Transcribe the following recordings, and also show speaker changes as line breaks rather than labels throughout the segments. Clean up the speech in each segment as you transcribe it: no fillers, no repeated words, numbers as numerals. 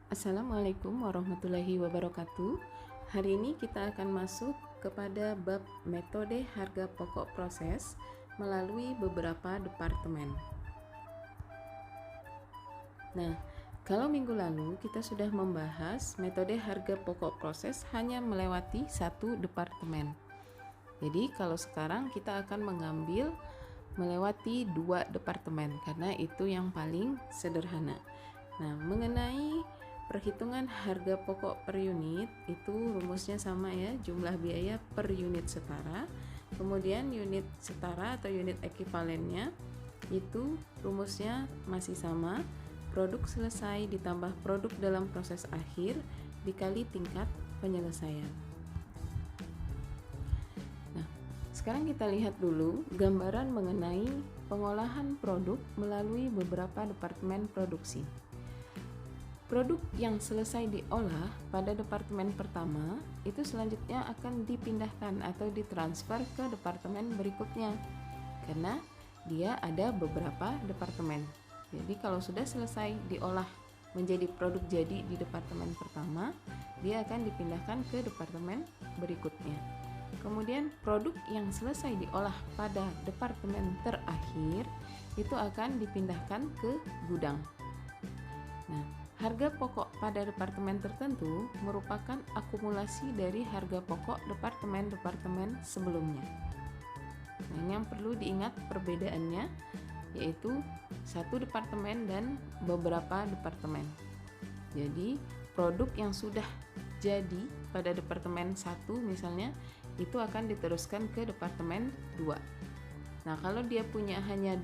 Assalamualaikum warahmatullahi wabarakatuh. Hari ini kita akan masuk kepada bab metode harga pokok proses melalui beberapa departemen. Nah, kalau minggu lalu kita sudah membahas metode harga pokok proses hanya melewati satu departemen. Jadi kalau sekarang kita akan mengambil melewati dua departemen karena itu yang paling sederhana. Nah, mengenai perhitungan harga pokok per unit itu rumusnya sama ya, jumlah biaya per unit setara. Kemudian unit setara atau unit ekivalennya itu rumusnya masih sama, produk selesai ditambah produk dalam proses akhir dikali tingkat penyelesaian. Nah, sekarang kita lihat dulu gambaran mengenai pengolahan produk melalui beberapa departemen produksi. Produk yang selesai diolah pada departemen pertama itu selanjutnya akan dipindahkan atau ditransfer ke departemen berikutnya karena dia ada beberapa departemen. Jadi kalau sudah selesai diolah menjadi produk jadi di departemen pertama, dia akan dipindahkan ke departemen berikutnya. Kemudian produk yang selesai diolah pada departemen terakhir itu akan dipindahkan ke gudang. Nah, harga pokok pada departemen tertentu merupakan akumulasi dari harga pokok departemen-departemen sebelumnya. Nah, ini yang perlu diingat perbedaannya, yaitu satu departemen dan beberapa departemen. Jadi, produk yang sudah jadi pada departemen 1 misalnya, itu akan diteruskan ke departemen 2. Nah, kalau dia punya hanya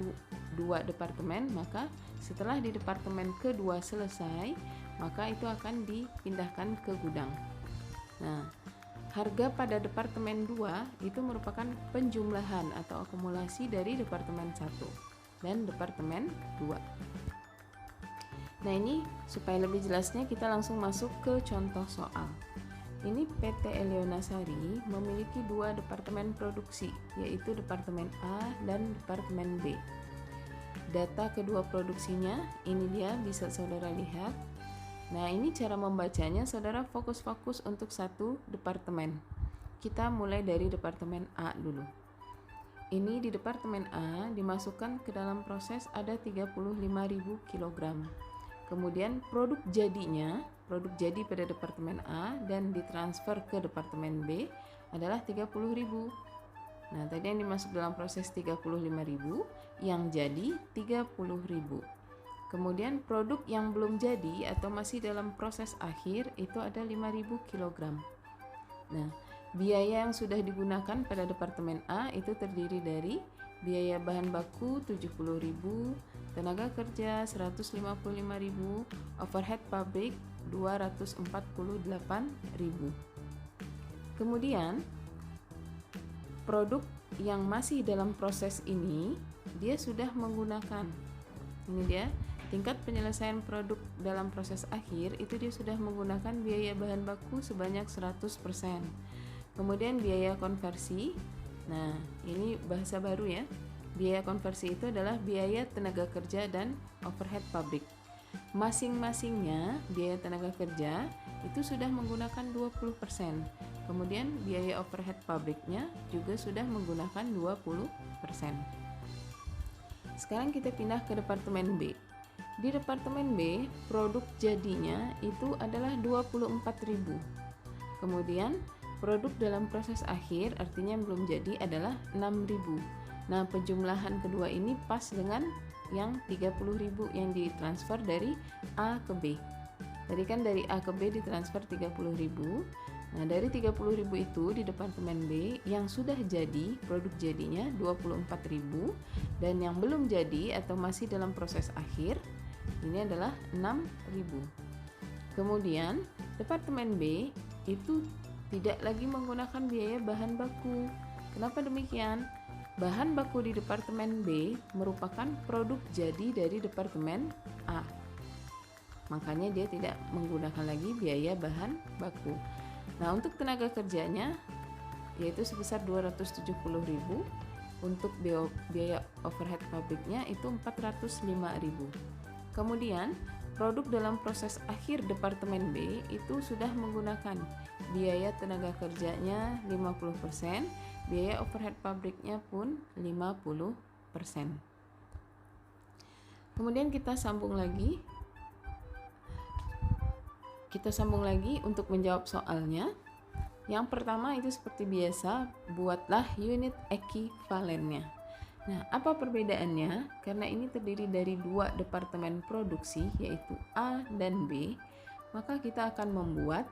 dua departemen, maka setelah di departemen kedua selesai, maka itu akan dipindahkan ke gudang. Nah, harga pada departemen 2 itu merupakan penjumlahan atau akumulasi dari departemen 1 dan departemen 2. Nah, ini supaya lebih jelasnya kita langsung masuk ke contoh soal. Ini PT Eleonasari memiliki dua departemen produksi, yaitu departemen A dan departemen B. Data kedua produksinya, ini dia bisa saudara lihat. Nah, ini cara membacanya, saudara fokus-fokus untuk satu departemen. Kita mulai dari departemen A dulu. Ini di departemen A dimasukkan ke dalam proses ada 35.000 kg. Kemudian produk jadi pada departemen A dan ditransfer ke departemen B adalah 30.000. Nah, tadi yang dimasuk dalam proses 35.000, yang jadi 30.000. Kemudian produk yang belum jadi atau masih dalam proses akhir itu ada 5.000 kg. Nah, biaya yang sudah digunakan pada departemen A itu terdiri dari biaya bahan baku 70.000, tenaga kerja 155.000, overhead pabrik 248.000. Kemudian produk yang masih dalam proses ini dia sudah menggunakan, ini dia tingkat penyelesaian produk dalam proses akhir itu dia sudah menggunakan biaya bahan baku sebanyak 100%. Kemudian biaya konversi, nah ini bahasa baru ya, biaya konversi itu adalah biaya tenaga kerja dan overhead pabrik. Masing-masingnya biaya tenaga kerja itu sudah menggunakan 20%. Kemudian biaya overhead pabriknya juga sudah menggunakan 20%. Sekarang kita pindah ke departemen B. Di departemen B, produk jadinya itu adalah 24.000. Kemudian produk dalam proses akhir artinya yang belum jadi adalah 6.000. Nah, penjumlahan kedua ini pas dengan yang 30.000 yang ditransfer dari A ke B. Tadi kan dari A ke B ditransfer 30.000. Nah, dari 30.000 itu di departemen B yang sudah jadi, produk jadinya 24.000 dan yang belum jadi atau masih dalam proses akhir ini adalah 6.000. Kemudian, departemen B itu tidak lagi menggunakan biaya bahan baku. Kenapa demikian? Bahan baku di departemen B merupakan produk jadi dari departemen A. Makanya dia tidak menggunakan lagi biaya bahan baku. Nah, untuk tenaga kerjanya yaitu sebesar 270.000, untuk biaya overhead pabriknya itu 405.000. Kemudian produk dalam proses akhir Departemen B itu sudah menggunakan biaya tenaga kerjanya 50%, biaya overhead pabriknya pun 50%. Kemudian kita sambung lagi untuk menjawab soalnya. Yang pertama itu seperti biasa, buatlah unit ekivalennya. Nah, apa perbedaannya? Karena ini terdiri dari dua departemen produksi, yaitu A dan B, maka kita akan membuat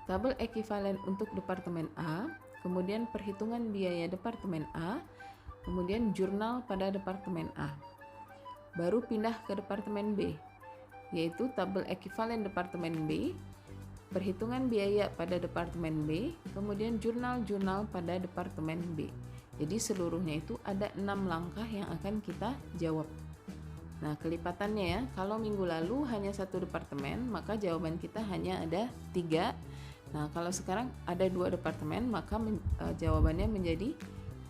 tabel ekivalen untuk departemen A, kemudian perhitungan biaya departemen A, kemudian jurnal pada departemen A. Baru pindah ke departemen B, yaitu tabel ekivalen departemen B, perhitungan biaya pada departemen B, kemudian jurnal-jurnal pada departemen B. Jadi seluruhnya itu ada 6 langkah yang akan kita jawab. Nah, kelipatannya ya, kalau minggu lalu hanya satu departemen, maka jawaban kita hanya ada 3. Nah, kalau sekarang ada 2 departemen, maka jawabannya menjadi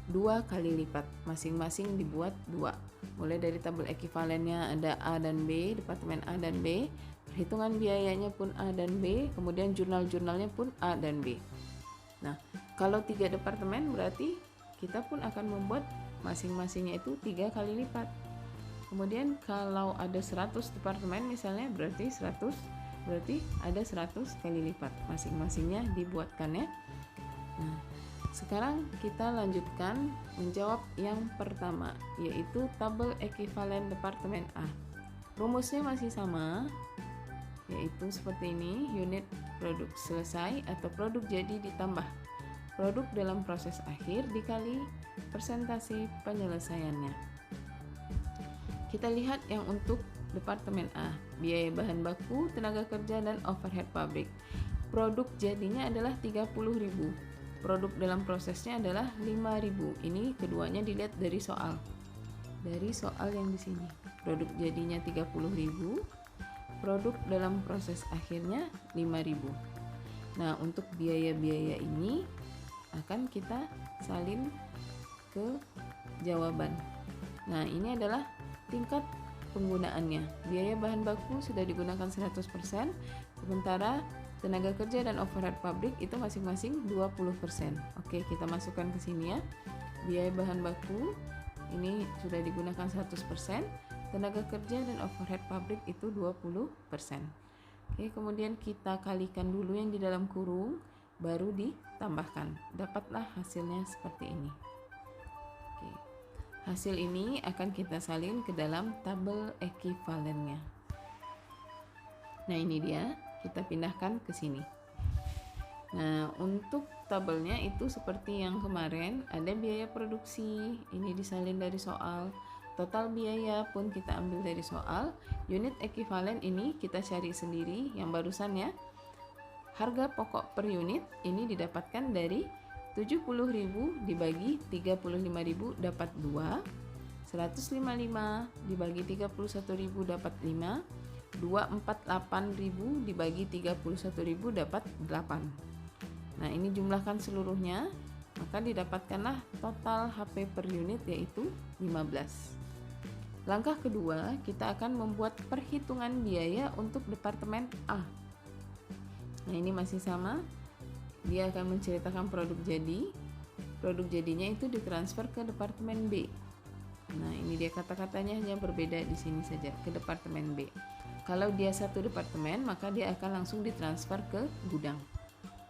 2 kali lipat, masing-masing dibuat 2. Mulai dari tabel ekivalennya ada A dan B, departemen A dan B, perhitungan biayanya pun A dan B, kemudian jurnal-jurnalnya pun A dan B. Nah, kalau 3 departemen berarti kita pun akan membuat masing-masingnya itu 3 kali lipat. Kemudian kalau ada 100 departemen misalnya berarti ada 100 kali lipat, masing-masingnya dibuatkan ya. Nah, sekarang kita lanjutkan menjawab yang pertama, yaitu tabel ekivalen departemen A. Rumusnya masih sama, yaitu seperti ini, unit produk selesai atau produk jadi ditambah produk dalam proses akhir dikali persentase penyelesaiannya. Kita lihat yang untuk departemen A, biaya bahan baku, tenaga kerja, dan overhead pabrik. Produk jadinya adalah 30.000. Produk dalam prosesnya adalah 5.000. Ini keduanya dilihat dari soal. Dari soal yang di sini. Produk jadinya 30.000, produk dalam proses akhirnya 5.000. Nah, untuk biaya-biaya ini akan kita salin ke jawaban. Nah, ini adalah tingkat penggunaannya. Biaya bahan baku sudah digunakan 100%, sementara tenaga kerja dan overhead pabrik itu masing-masing 20%. Oke, kita masukkan ke sini ya. Biaya bahan baku ini sudah digunakan 100%, tenaga kerja dan overhead pabrik itu 20%. Oke, kemudian kita kalikan dulu yang di dalam kurung, baru ditambahkan. Dapatlah hasilnya seperti ini. Oke. Hasil ini akan kita salin ke dalam tabel ekivalennya. Nah, ini dia. Kita pindahkan ke sini. Nah, untuk tabelnya itu seperti yang kemarin, ada biaya produksi, ini disalin dari soal. Total biaya pun kita ambil dari soal. Unit ekivalen ini kita cari sendiri yang barusan ya. Harga pokok per unit ini didapatkan dari 70.000 dibagi 35.000 dapat 2, 155 dibagi 31.000 dapat 5, 248.000 dibagi 31.000 dapat 8. Nah, ini jumlahkan seluruhnya, maka didapatkanlah total HP per unit yaitu 15. Langkah kedua, kita akan membuat perhitungan biaya untuk departemen A. Nah, ini masih sama. Dia akan menceritakan produk jadi. Produk jadinya itu ditransfer ke departemen B. Nah, ini dia kata-katanya hanya berbeda di sini saja, ke departemen B. Kalau dia satu departemen, maka dia akan langsung ditransfer ke gudang.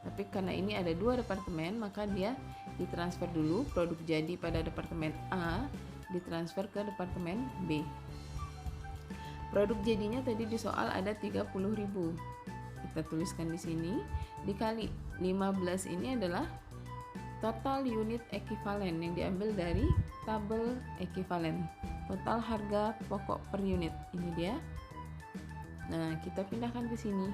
Tapi karena ini ada 2 departemen, maka dia ditransfer dulu produk jadi pada departemen A, ditransfer ke departemen B. Produk jadinya tadi di soal ada 30.000. Kita tuliskan di sini, dikali 15 ini adalah total unit ekivalen yang diambil dari tabel ekivalen. Total harga pokok per unit, ini dia. Nah, kita pindahkan ke sini.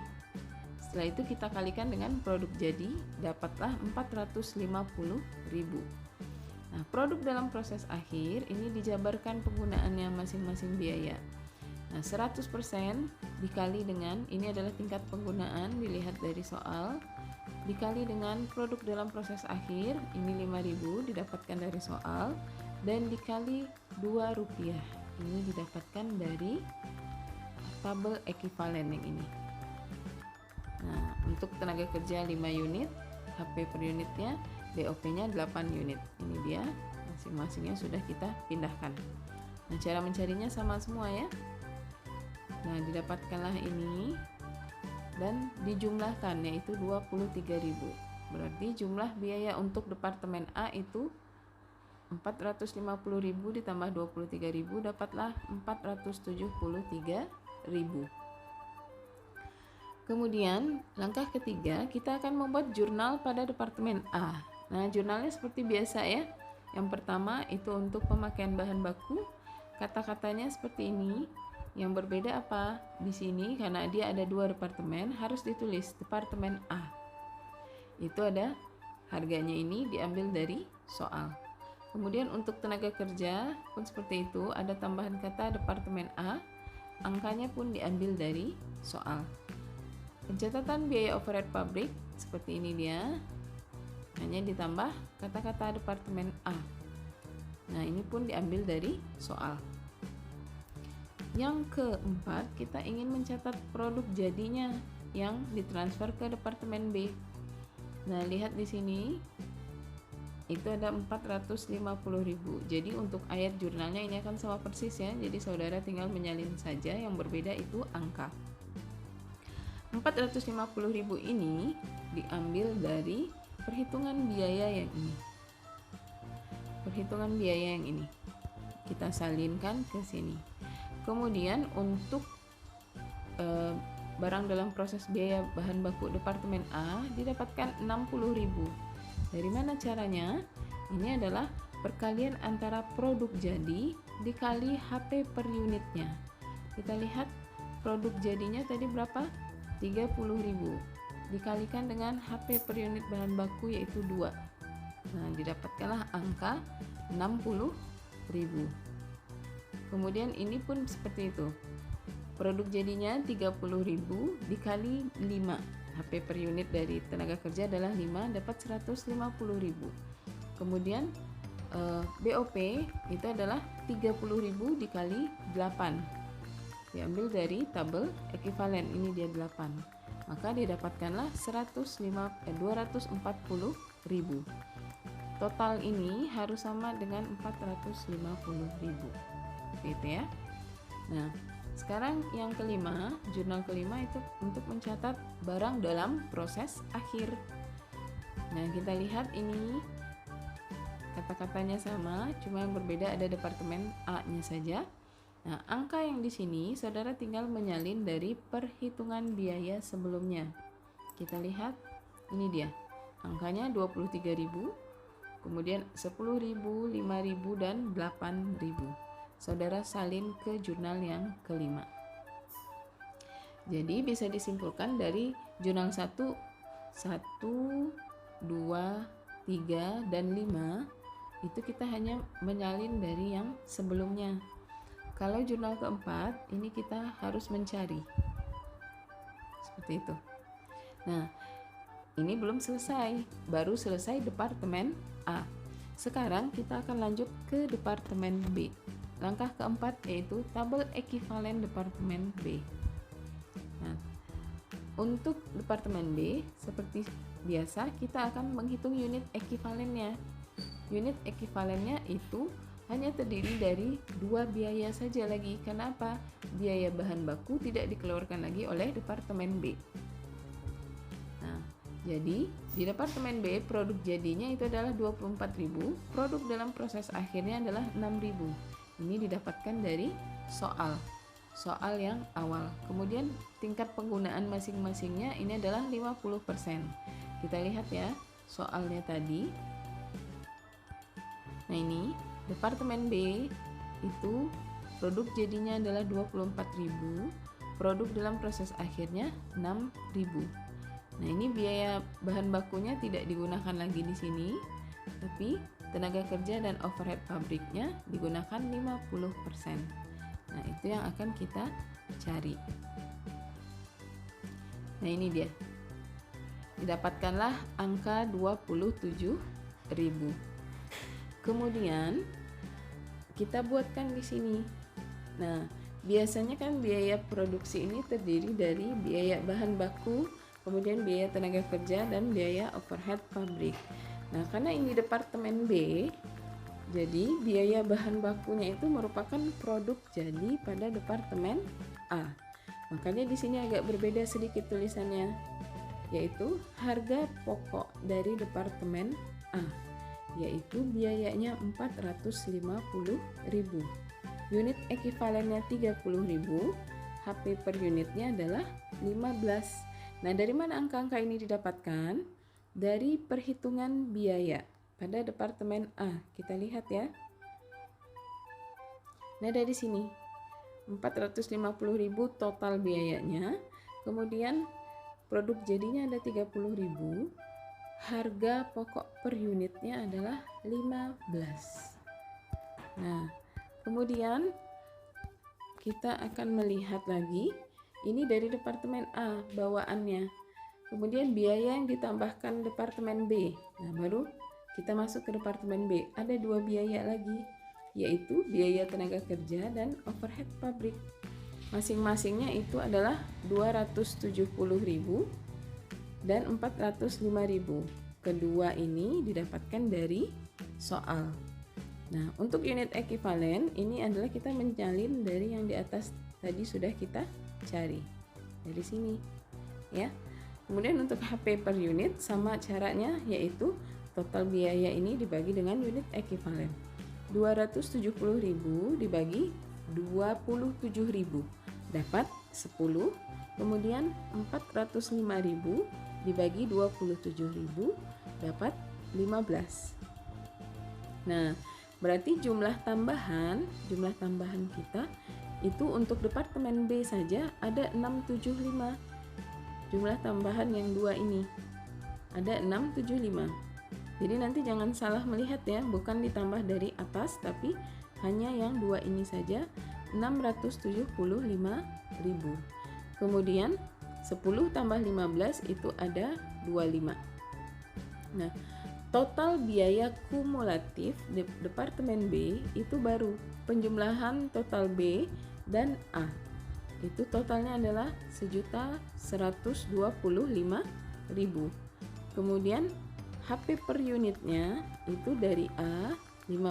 Setelah itu kita kalikan dengan produk jadi, dapatlah 450.000. Nah, produk dalam proses akhir ini dijabarkan penggunaannya masing-masing biaya. Nah, 100% dikali dengan, ini adalah tingkat penggunaan dilihat dari soal, dikali dengan produk dalam proses akhir, ini 5.000 didapatkan dari soal, dan dikali 2 rupiah, ini didapatkan dari tabel ekivalen yang ini. Nah, untuk tenaga kerja 5 unit, HP per unitnya, BOP-nya 8 unit. Ini dia, masing-masingnya sudah kita pindahkan. Nah, cara mencarinya sama semua ya. Nah, didapatkanlah ini dan dijumlahkan, yaitu 23.000. Berarti jumlah biaya untuk departemen A itu 450.000 ditambah 23.000 dapatlah 473.000. Kemudian langkah ketiga, kita akan membuat jurnal pada departemen A. Nah, jurnalnya seperti biasa ya. Yang pertama itu untuk pemakaian bahan baku, kata-katanya seperti ini. Yang berbeda apa? Di sini karena dia ada 2 departemen, harus ditulis departemen A. Itu ada harganya, ini diambil dari soal. Kemudian untuk tenaga kerja pun seperti itu, ada tambahan kata departemen A, angkanya pun diambil dari soal. Pencatatan biaya overhead pabrik seperti ini dia, hanya ditambah kata-kata departemen A. Nah, ini pun diambil dari soal. Yang keempat, kita ingin mencatat produk jadinya yang ditransfer ke departemen B. Nah, lihat di sini itu ada 450.000. Jadi untuk ayat jurnalnya ini akan sama persis ya. Jadi saudara tinggal menyalin saja, yang berbeda itu angka. 450.000 ini diambil dari perhitungan biaya yang ini. Perhitungan biaya yang ini kita salinkan ke sini. Kemudian untuk barang dalam proses biaya bahan baku departemen A didapatkan 60.000. Dari mana caranya? Ini adalah perkalian antara produk jadi dikali HP per unitnya. Kita lihat produk jadinya tadi berapa? 30.000 dikalikan dengan HP per unit bahan baku yaitu 2. Nah, didapatkanlah angka 60.000. Kemudian ini pun seperti itu. Produk jadinya 30.000 dikali 5. HP per unit dari tenaga kerja adalah 5, dapat 150.000. Kemudian BOP itu adalah 30.000 dikali 8. Diambil dari tabel ekivalen, ini dia 8. Maka didapatkanlah 240.000. Total ini harus sama dengan 450.000. Gitu ya. Nah, sekarang yang kelima, jurnal kelima itu untuk mencatat barang dalam proses akhir. Nah, kita lihat ini kata-katanya sama, cuma yang berbeda ada departemen A-nya saja. Nah, angka yang di sini saudara tinggal menyalin dari perhitungan biaya sebelumnya. Kita lihat, ini dia. Angkanya 23.000, kemudian 10.000, 5.000 dan 8.000. Saudara salin ke jurnal yang kelima. Jadi bisa disimpulkan dari jurnal 1, 2, 3, dan 5 itu kita hanya menyalin dari yang sebelumnya. Kalau jurnal keempat ini kita harus mencari. Seperti itu. Nah, ini belum selesai, baru selesai departemen A. Sekarang kita akan lanjut ke departemen B. Langkah keempat yaitu tabel ekivalen departemen B. Nah, untuk departemen B seperti biasa kita akan menghitung unit ekivalennya. Unit ekivalennya itu hanya terdiri dari 2 biaya saja lagi. Kenapa? Biaya bahan baku tidak dikeluarkan lagi oleh departemen B. Nah, jadi di departemen B produk jadinya itu adalah 24.000, produk dalam proses akhirnya adalah 6.000. Ini didapatkan dari soal yang awal. Kemudian tingkat penggunaan masing-masingnya ini adalah 50%. Kita lihat ya soalnya tadi. Nah, ini departemen B itu produk jadinya adalah 24.000, produk dalam proses akhirnya 6.000. Nah, ini biaya bahan bakunya tidak digunakan lagi di sini, tapi tenaga kerja dan overhead pabriknya digunakan 50%. Nah, itu yang akan kita cari. Nah, ini dia. Didapatkanlah angka 27.000. Kemudian kita buatkan di sini. Nah, Biasanya kan biaya produksi ini terdiri dari biaya bahan baku, kemudian biaya tenaga kerja, dan biaya overhead pabrik. Nah, karena ini departemen B, jadi biaya bahan bakunya itu merupakan produk jadi pada departemen A. Makanya di sini agak berbeda sedikit tulisannya, yaitu harga pokok dari departemen A, yaitu biayanya 450.000. Unit ekivalennya 30.000, HP per unitnya adalah 15. Nah, dari mana angka-angka ini didapatkan? Dari perhitungan biaya pada departemen A. Kita lihat ya. Nah, dari sini 450.000 total biayanya. Kemudian produk jadinya ada 30.000. Harga pokok per unitnya adalah 15. Nah, kemudian kita akan melihat lagi, ini dari departemen A bawaannya. Kemudian biaya yang ditambahkan departemen B. Nah, baru kita masuk ke departemen B. Ada dua biaya lagi, yaitu biaya tenaga kerja dan overhead pabrik. Masing-masingnya itu adalah 270.000 dan 405.000. Kedua ini didapatkan dari soal. Nah, untuk unit ekivalen ini adalah kita menyalin dari yang di atas tadi sudah kita cari dari sini ya. Kemudian untuk HP per unit sama caranya, yaitu total biaya ini dibagi dengan unit ekivalen. 270.000 dibagi 27.000 dapat 10. Kemudian 405.000 dibagi 27.000 dapat 15. Nah, berarti jumlah tambahan kita itu untuk departemen B saja ada 675. Jumlah tambahan yang dua ini ada 675. Jadi nanti jangan salah melihat ya, bukan ditambah dari atas tapi hanya yang dua ini saja, 675.000. Kemudian 10 tambah 15 itu ada 25. Nah, total biaya kumulatif di departemen B itu baru penjumlahan total B dan A. Itu totalnya adalah 1.125.000. Kemudian HP per unitnya itu dari A 15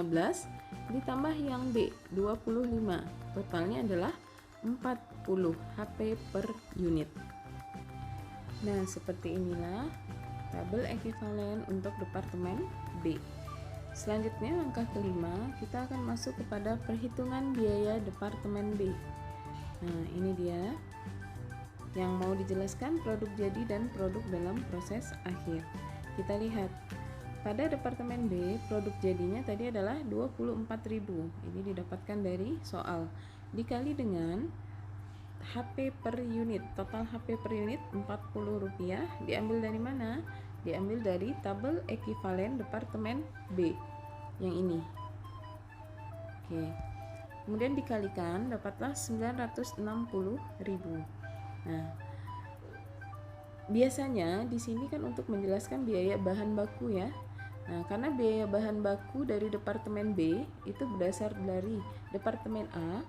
ditambah yang B 25. Totalnya adalah 40 HP per unit. Nah, seperti inilah tabel ekivalen untuk departemen B. Selanjutnya langkah kelima, kita akan masuk kepada perhitungan biaya departemen B. Nah, ini dia yang mau dijelaskan produk jadi dan produk dalam proses akhir. Kita lihat pada departemen B, produk jadinya tadi adalah 24.000. Ini didapatkan dari soal dikali dengan HP per unit. Total HP per unit Rp40. Diambil dari mana? Diambil dari tabel ekivalen departemen B yang ini. Oke. Kemudian dikalikan dapatlah 960.000. Nah, biasanya di sini kan untuk menjelaskan biaya bahan baku ya. Nah, karena biaya bahan baku dari departemen B itu berdasar dari departemen A,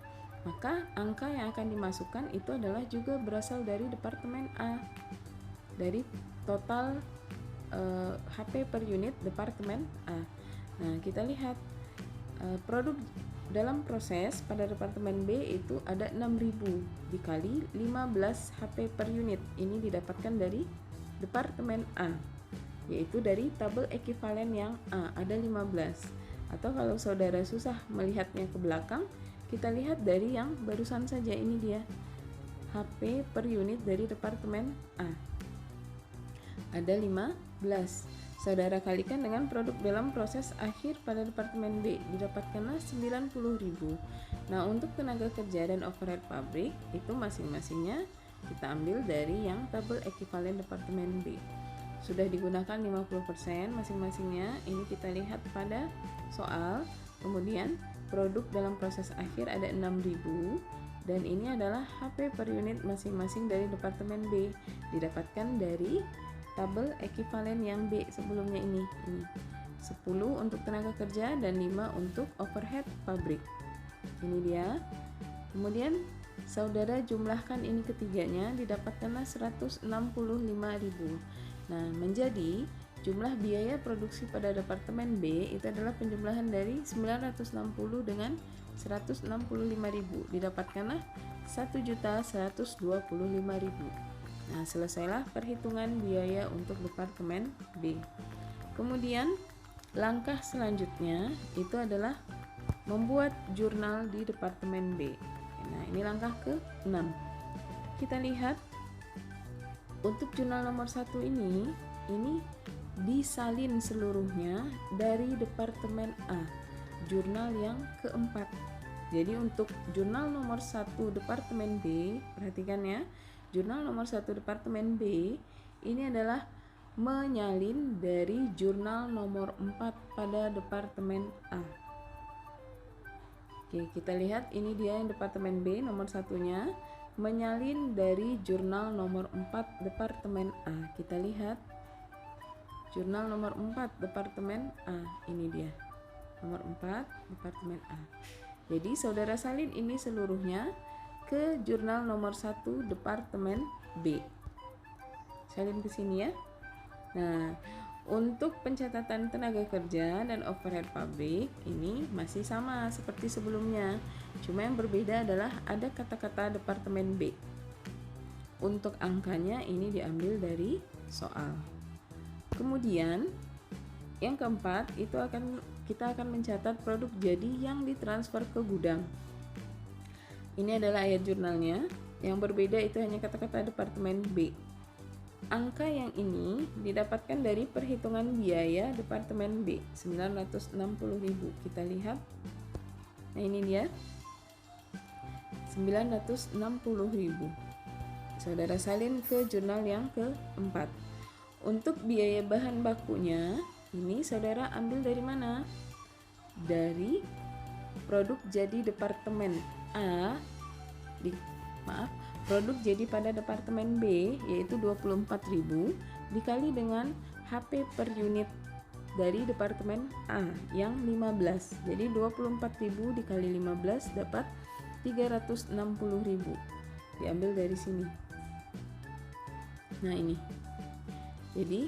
maka angka yang akan dimasukkan itu adalah juga berasal dari departemen A, dari total HP per unit departemen A. Nah, kita lihat produk dalam proses pada departemen B itu ada 6.000 dikali 15 HP per unit. Ini didapatkan dari departemen A, yaitu dari tabel ekivalen yang A ada 15. Atau kalau saudara susah melihatnya ke belakang, kita lihat dari yang barusan saja, ini dia HP per unit dari departemen A ada 15. Saudara kalikan dengan produk dalam proses akhir pada departemen B, didapatkanlah 90.000. Nah, untuk tenaga kerja dan overhead pabrik itu masing-masingnya kita ambil dari yang tabel ekivalen departemen B. Sudah digunakan 50% masing-masingnya. Ini kita lihat pada soal. Kemudian produk dalam proses akhir ada 6.000 dan ini adalah HP per unit masing-masing dari departemen B, didapatkan dari tabel ekivalen yang B sebelumnya ini 10 untuk tenaga kerja dan 5 untuk overhead pabrik. Ini dia. Kemudian saudara jumlahkan ini ketiganya, didapatkanlah 165.000. Nah, menjadi jumlah biaya produksi pada departemen B itu adalah penjumlahan dari 960 dengan 165.000. Didapatkanlah 1.125.000. Nah, selesailah perhitungan biaya untuk departemen B. Kemudian langkah selanjutnya itu adalah membuat jurnal di departemen B. Nah, ini langkah ke-6. Kita lihat untuk jurnal nomor 1 ini disalin seluruhnya dari departemen A, jurnal yang keempat. Jadi untuk jurnal nomor 1 departemen B, perhatikan ya, jurnal nomor 1 departemen B ini adalah menyalin dari jurnal nomor 4 pada departemen A. Oke, kita lihat ini dia yang departemen B nomor satunya, menyalin dari jurnal nomor 4 departemen A. Kita lihat jurnal nomor 4 departemen A, ini dia nomor 4 departemen A. Jadi saudara salin ini seluruhnya ke jurnal nomor 1 departemen B. Salin ke sini ya. Nah, untuk pencatatan tenaga kerja dan overhead pabrik ini masih sama seperti sebelumnya. Cuma yang berbeda adalah ada kata-kata departemen B. Untuk angkanya ini diambil dari soal. Kemudian yang keempat itu kita akan mencatat produk jadi yang ditransfer ke gudang. Ini adalah ayat jurnalnya. Yang berbeda itu hanya kata-kata departemen B. Angka yang ini didapatkan dari perhitungan biaya departemen B, 960.000. Kita lihat. Nah, ini dia 960.000. Saudara salin ke jurnal yang keempat. Untuk biaya bahan bakunya, ini saudara ambil dari mana? Dari produk jadi departemen A produk jadi pada departemen B yaitu 24.000 dikali dengan HP per unit dari departemen A yang 15. Jadi 24.000 dikali 15 dapat 360.000. Diambil dari sini. Nah, ini. Jadi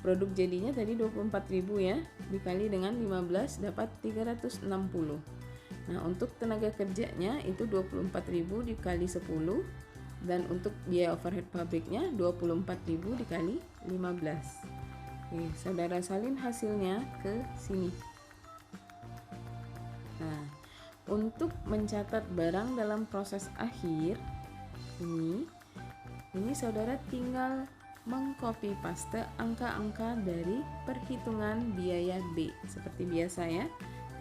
produk jadinya tadi 24.000 ya, dikali dengan 15 dapat 360. Nah, untuk tenaga kerjanya itu 24.000 dikali 10, dan untuk biaya overhead pabriknya 24.000 dikali 15. Oke, saudara salin hasilnya ke sini. Nah, untuk mencatat barang dalam proses akhir ini saudara tinggal mengcopy paste angka-angka dari perhitungan biaya B seperti biasa ya.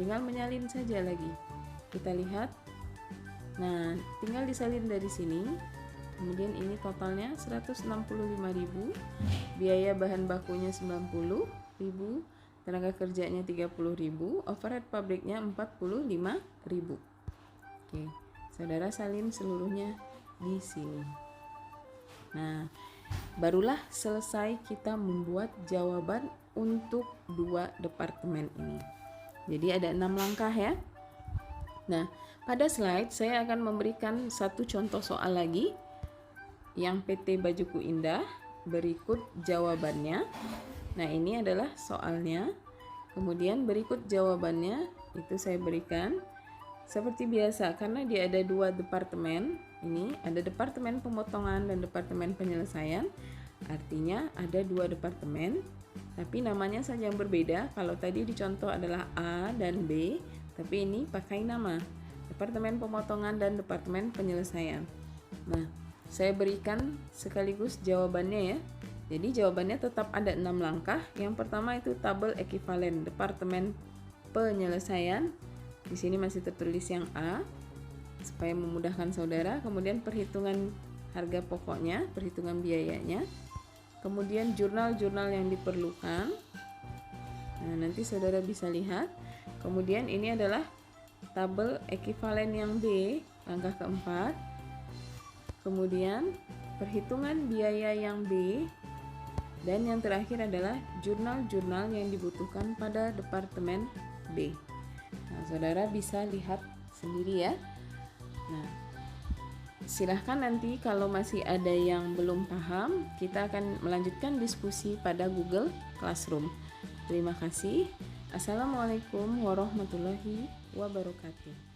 Tinggal menyalin saja lagi. Kita lihat. Nah, tinggal disalin dari sini. Kemudian ini totalnya 165.000, biaya bahan bakunya 90.000, tenaga kerjanya 30.000, overhead pabriknya 45.000. Oke, saudara salin seluruhnya di sini. Nah, barulah selesai kita membuat jawaban untuk 2 departemen ini. Jadi ada 6 langkah ya. Nah, pada slide saya akan memberikan satu contoh soal lagi yang PT Bajuku Indah, berikut jawabannya. Nah, ini adalah soalnya. Kemudian berikut jawabannya itu saya berikan seperti biasa karena dia ada 2 departemen. Ini ada departemen pemotongan dan departemen penyelesaian. Artinya ada 2 departemen, tapi namanya saja yang berbeda. Kalau tadi di contoh adalah A dan B, tapi ini pakai nama departemen pemotongan dan departemen penyelesaian. Nah, saya berikan sekaligus jawabannya ya. Jadi jawabannya tetap ada 6 langkah. Yang pertama itu tabel ekivalen departemen penyelesaian. Di sini masih tertulis yang A supaya memudahkan saudara. Kemudian perhitungan harga pokoknya, perhitungan biayanya. Kemudian jurnal-jurnal yang diperlukan. Nah, nanti saudara bisa lihat. Kemudian ini adalah tabel ekivalen yang B, langkah keempat. Kemudian perhitungan biaya yang B, dan yang terakhir adalah jurnal-jurnal yang dibutuhkan pada departemen B. Nah, saudara bisa lihat sendiri ya. Nah, Silahkan nanti kalau masih ada yang belum paham, kita akan melanjutkan diskusi pada Google Classroom. Terima kasih. Assalamualaikum warahmatullahi wabarakatuh.